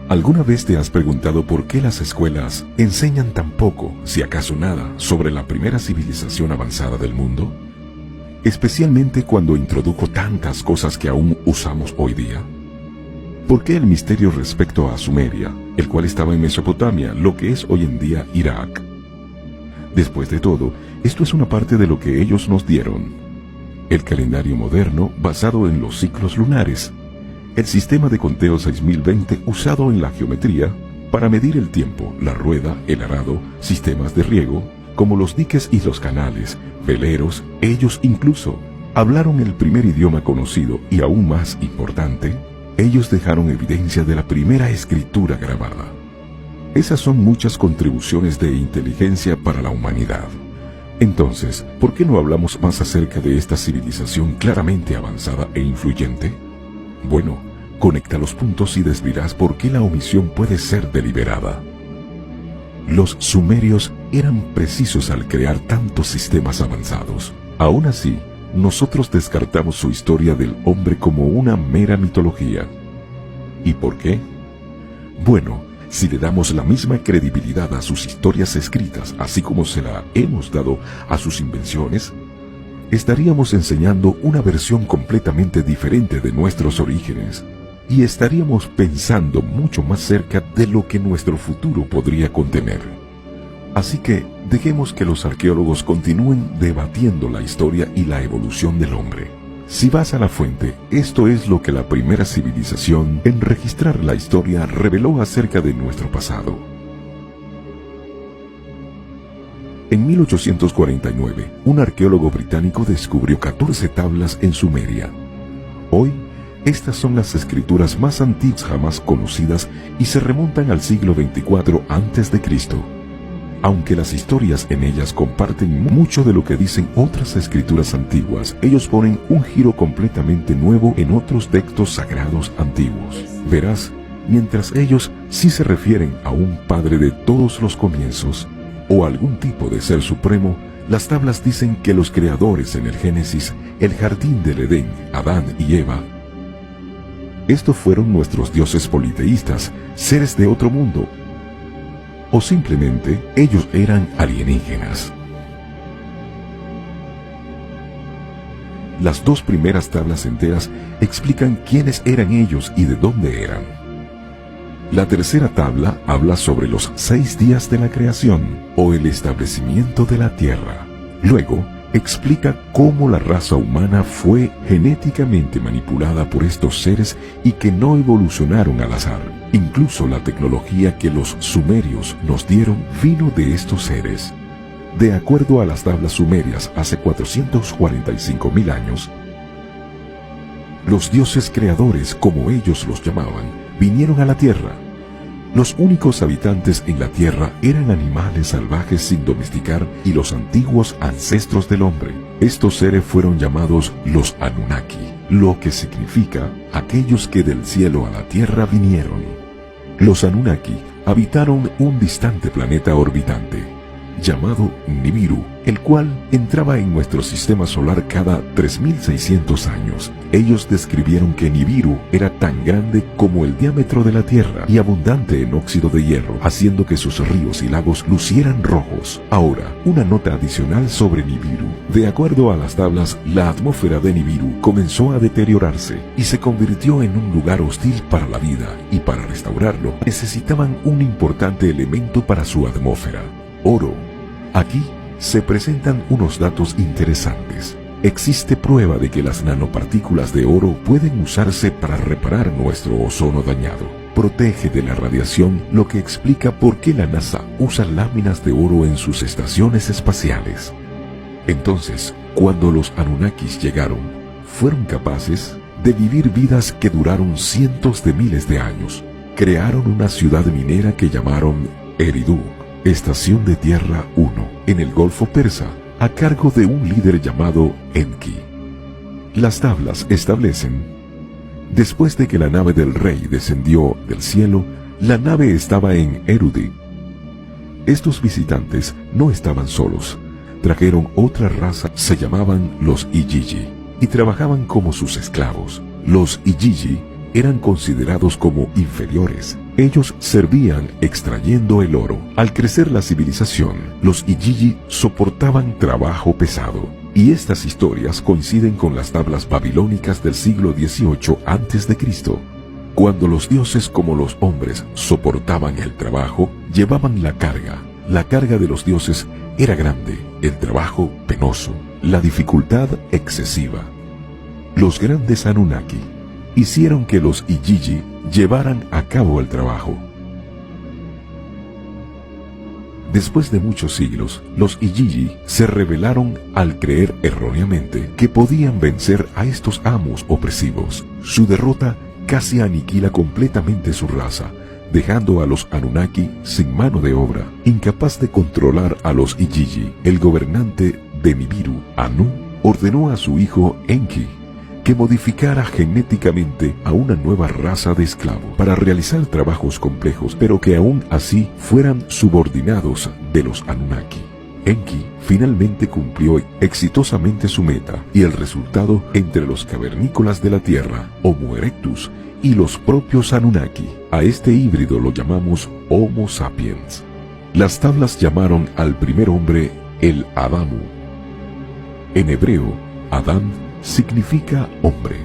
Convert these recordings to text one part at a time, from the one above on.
¿Alguna vez te has preguntado por qué las escuelas enseñan tan poco, si acaso nada, sobre la primera civilización avanzada del mundo? Especialmente cuando introdujo tantas cosas que aún usamos hoy día. ¿Por qué el misterio respecto a Sumeria, el cual estaba en Mesopotamia, lo que es hoy en día Irak? Después de todo, esto es una parte de lo que ellos nos dieron. El calendario moderno basado en los ciclos lunares. El sistema de conteo 6020 usado en la geometría para medir el tiempo, la rueda, el arado, sistemas de riego, como los diques y los canales, veleros. Ellos incluso hablaron el primer idioma conocido y aún más importante, ellos dejaron evidencia de la primera escritura grabada. Esas son muchas contribuciones de inteligencia para la humanidad. Entonces, ¿por qué no hablamos más acerca de esta civilización claramente avanzada e influyente? Bueno, conecta los puntos y descubrirás por qué la omisión puede ser deliberada. Los sumerios eran precisos al crear tantos sistemas avanzados. Aún así, nosotros descartamos su historia del hombre como una mera mitología. ¿Y por qué? Bueno, si le damos la misma credibilidad a sus historias escritas, así como se la hemos dado a sus invenciones, estaríamos enseñando una versión completamente diferente de nuestros orígenes y estaríamos pensando mucho más cerca de lo que nuestro futuro podría contener. Así que dejemos que los arqueólogos continúen debatiendo la historia y la evolución del hombre. Si vas a la fuente, esto es lo que la primera civilización en registrar la historia reveló acerca de nuestro pasado. En 1849, un arqueólogo británico descubrió 14 tablas en Sumeria. Hoy, estas son las escrituras más antiguas jamás conocidas y se remontan al siglo 24 a.C. Aunque las historias en ellas comparten mucho de lo que dicen otras escrituras antiguas, ellos ponen un giro completamente nuevo en otros textos sagrados antiguos. Verás, mientras ellos sí se refieren a un padre de todos los comienzos, o algún tipo de ser supremo, las tablas dicen que los creadores en el Génesis, el jardín del Edén, Adán y Eva, estos fueron nuestros dioses politeístas, seres de otro mundo, o simplemente ellos eran alienígenas. Las dos primeras tablas enteras explican quiénes eran ellos y de dónde eran. La tercera tabla habla sobre los 6 días de la creación o el establecimiento de la tierra. Luego, explica cómo la raza humana fue genéticamente manipulada por estos seres y que no evolucionaron al azar. Incluso la tecnología que los sumerios nos dieron vino de estos seres. De acuerdo a las tablas sumerias, hace 445.000 años, los dioses creadores, como ellos los llamaban, vinieron a la tierra. Los únicos habitantes en la tierra eran animales salvajes sin domesticar y los antiguos ancestros del hombre. Estos seres fueron llamados los Anunnaki, lo que significa aquellos que del cielo a la tierra vinieron. Los Anunnaki habitaron un distante planeta orbitante, llamado Nibiru, el cual entraba en nuestro sistema solar cada 3.600 años. Ellos describieron que Nibiru era tan grande como el diámetro de la Tierra y abundante en óxido de hierro, haciendo que sus ríos y lagos lucieran rojos. Ahora, una nota adicional sobre Nibiru. De acuerdo a las tablas, la atmósfera de Nibiru comenzó a deteriorarse y se convirtió en un lugar hostil para la vida, y para restaurarlo necesitaban un importante elemento para su atmósfera: oro. Aquí se presentan unos datos interesantes. Existe prueba de que las nanopartículas de oro pueden usarse para reparar nuestro ozono dañado. Protege de la radiación, lo que explica por qué la NASA usa láminas de oro en sus estaciones espaciales. Entonces, cuando los Anunnakis llegaron, fueron capaces de vivir vidas que duraron cientos de miles de años. Crearon una ciudad minera que llamaron Eridu, Estación de Tierra 1, en el Golfo Persa, a cargo de un líder llamado Enki. Las tablas establecen: después de que la nave del rey descendió del cielo, la nave estaba en Erudi. Estos visitantes no estaban solos, trajeron otra raza, se llamaban los Igigi, y trabajaban como sus esclavos. Los Igigi eran considerados como inferiores, Ellos servían extrayendo el oro. Al crecer la civilización, los Igigi soportaban trabajo pesado. Y estas historias coinciden con las tablas babilónicas del siglo XVIII a.C. Cuando los dioses como los hombres soportaban el trabajo, llevaban la carga. La carga de los dioses era grande, el trabajo penoso, la dificultad excesiva. Los grandes Anunnaki hicieron que los Igigi llevaran a cabo el trabajo. Después de muchos siglos, los Igigi se rebelaron al creer erróneamente que podían vencer a estos amos opresivos. Su derrota casi aniquila completamente su raza, dejando a los Anunnaki sin mano de obra, incapaz de controlar a los Igigi. El gobernante de Nibiru, Anu, ordenó a su hijo Enki que modificara genéticamente a una nueva raza de esclavos para realizar trabajos complejos, pero que aún así fueran subordinados de los Anunnaki. Enki finalmente cumplió exitosamente su meta, y el resultado entre los cavernícolas de la Tierra, Homo erectus, y los propios Anunnaki. A este híbrido lo llamamos Homo sapiens. Las tablas llamaron al primer hombre el Adamu. En hebreo, Adán significa hombre.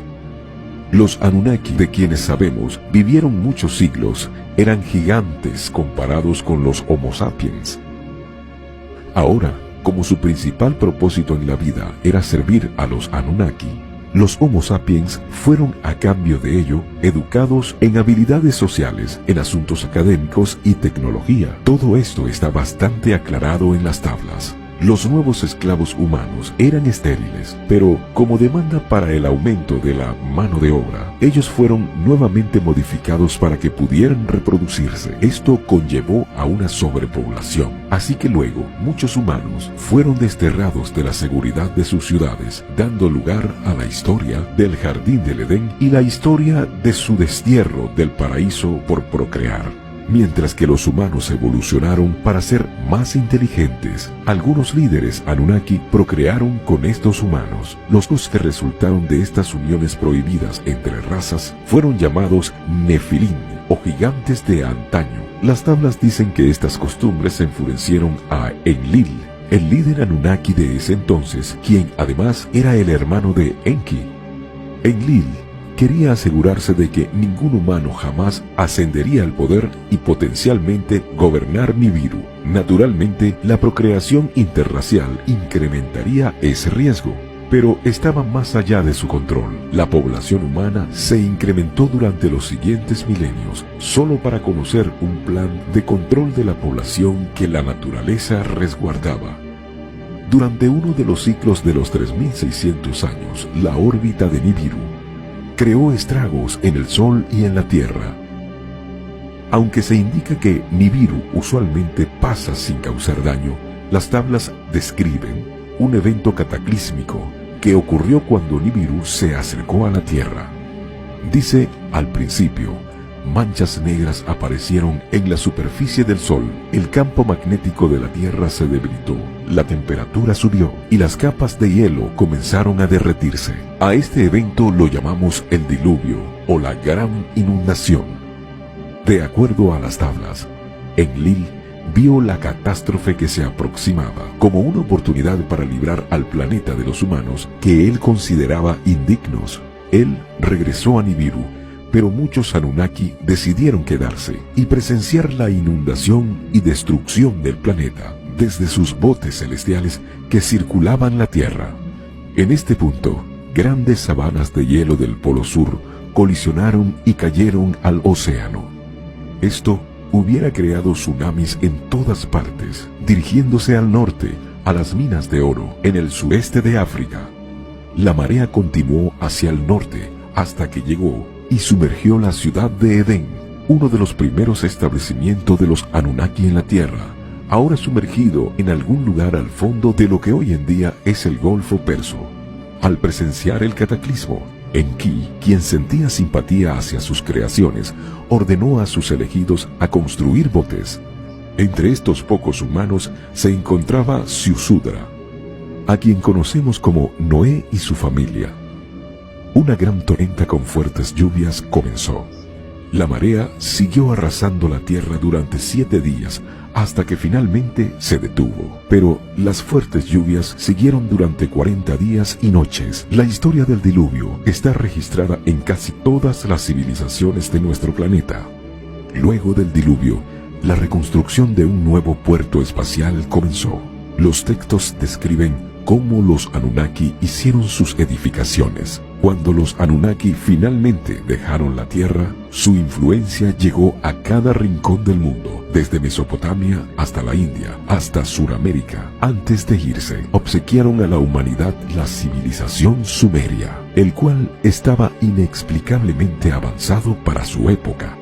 Los Anunnaki, de quienes sabemos vivieron muchos siglos, eran gigantes comparados con los Homo sapiens. Ahora, como su principal propósito en la vida era servir a los Anunnaki, los Homo sapiens fueron a cambio de ello educados en habilidades sociales, en asuntos académicos y tecnología. Todo esto está bastante aclarado en las tablas. Los nuevos esclavos humanos eran estériles, pero como demanda para el aumento de la mano de obra, ellos fueron nuevamente modificados para que pudieran reproducirse. Esto conllevó a una sobrepoblación, así que luego muchos humanos fueron desterrados de la seguridad de sus ciudades, dando lugar a la historia del Jardín del Edén y la historia de su destierro del paraíso por procrear. Mientras que los humanos evolucionaron para ser más inteligentes, algunos líderes Anunnaki procrearon con estos humanos. Los hijos que resultaron de estas uniones prohibidas entre razas fueron llamados Nefilín, o gigantes de antaño. Las tablas dicen que estas costumbres enfurecieron a Enlil, el líder Anunnaki de ese entonces, quien además era el hermano de Enki. Enlil quería asegurarse de que ningún humano jamás ascendería al poder y potencialmente gobernar Nibiru. Naturalmente, la procreación interracial incrementaría ese riesgo, pero estaba más allá de su control. La población humana se incrementó durante los siguientes milenios, solo para conocer un plan de control de la población que la naturaleza resguardaba. Durante uno de los ciclos de los 3600 años, la órbita de Nibiru creó estragos en el Sol y en la Tierra. Aunque se indica que Nibiru usualmente pasa sin causar daño, las tablas describen un evento cataclísmico que ocurrió cuando Nibiru se acercó a la Tierra. Dice, al principio, manchas negras aparecieron en la superficie del Sol, el campo magnético de la Tierra se debilitó, la temperatura subió y las capas de hielo comenzaron a derretirse. A este evento lo llamamos el diluvio o la gran inundación. De acuerdo a las tablas, Enlil vio la catástrofe que se aproximaba como una oportunidad para librar al planeta de los humanos que él consideraba indignos. Él regresó a Nibiru, pero muchos Anunnaki decidieron quedarse y presenciar la inundación y destrucción del planeta desde sus botes celestiales que circulaban la Tierra. En este punto, grandes sabanas de hielo del Polo Sur colisionaron y cayeron al océano. Esto hubiera creado tsunamis en todas partes, dirigiéndose al norte, a las minas de oro, en el sureste de África. La marea continuó hacia el norte hasta que llegó y sumergió la ciudad de Edén, uno de los primeros establecimientos de los Anunnaki en la Tierra, ahora sumergido en algún lugar al fondo de lo que hoy en día es el Golfo Perso. Al presenciar el cataclismo, Enki, quien sentía simpatía hacia sus creaciones, ordenó a sus elegidos a construir botes. Entre estos pocos humanos se encontraba Ziusudra, a quien conocemos como Noé y su familia. Una gran tormenta con fuertes lluvias comenzó. La marea siguió arrasando la tierra durante 7 días hasta que finalmente se detuvo. Pero las fuertes lluvias siguieron durante 40 días y noches. La historia del diluvio está registrada en casi todas las civilizaciones de nuestro planeta. Luego del diluvio, la reconstrucción de un nuevo puerto espacial comenzó. Los textos describen cómo los Anunnaki hicieron sus edificaciones. Cuando los Anunnaki finalmente dejaron la Tierra, su influencia llegó a cada rincón del mundo, desde Mesopotamia hasta la India, hasta Suramérica. Antes de irse, obsequiaron a la humanidad la civilización sumeria, el cual estaba inexplicablemente avanzado para su época.